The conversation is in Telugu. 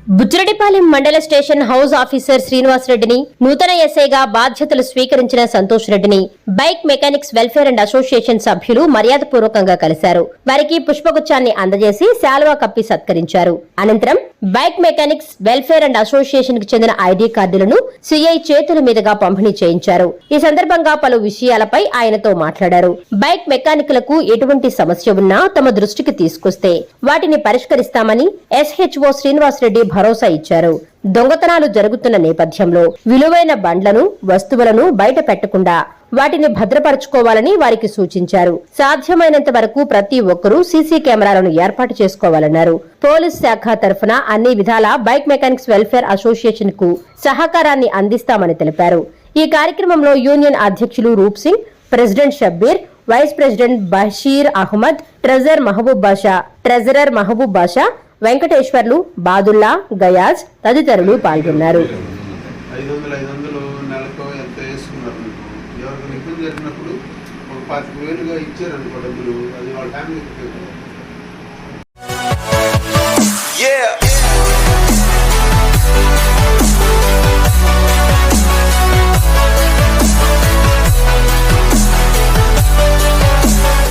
బుచ్చిరెడ్డిపాలెం మండల స్టేషన్ హౌస్ ఆఫీసర్ శ్రీనివాస్ రెడ్డిని నూతన ఎస్ఐగా బాధ్యతలు స్వీకరించిన సంతోష్ రెడ్డిని bike mechanics welfare and association సభ్యులు మర్యాదపూర్వకంగా కలిశారు. వారికి పుష్పగుచ్చాన్ని అందజేసి శాలువా కప్పి సత్కరించారు. అనంతరం bike mechanics welfare and association కు చెందిన ఐడి కార్డులను సిఐ చేతుల మీదుగా పంపిణీ చేయించారు. ఈ సందర్భంగా పలు విషయాలపై ఆయనతో మాట్లాడారు. బైక్ మెకానికులకు ఎటువంటి సమస్య ఉన్నా తమ దృష్టికి తీసుకొస్తే వాటిని పరిష్కరిస్తామని ఎస్హెచ్ఓ శ్రీనివాస్ రెడ్డి భరోసా ఇచ్చారు. దొంగతనాలు జరుగుతున్న నేపథ్యంలో విలువైన బండ్లను, వస్తువులను బయట పెట్టకుండా వాటిని భద్రపరచుకోవాలని వారికి సూచించారు. సాధ్యమైనంత వరకు ప్రతి ఒక్కరూ సీసీ కెమెరాలను ఏర్పాటు చేసుకోవాలన్నారు. పోలీస్ శాఖ తరఫున అన్ని విధాల బైక్ మెకానిక్స్ వెల్ఫేర్ అసోసియేషన్ కు సహకారాన్ని అందిస్తామని తెలిపారు. ఈ కార్యక్రమంలో యూనియన్ అధ్యక్షులు Roop Singh, president Shabbir, vice president Basheer Ahmed, treasurer Mahaboob Basha, Venkateswarlu, Badulla, Gayaz తదితరులు పాల్గొన్నారు. జరిగినప్పుడు ఒక 25,000 ఇచ్చారనుకో డబ్బులు, అది వాళ్ళ ఫ్యామిలీకి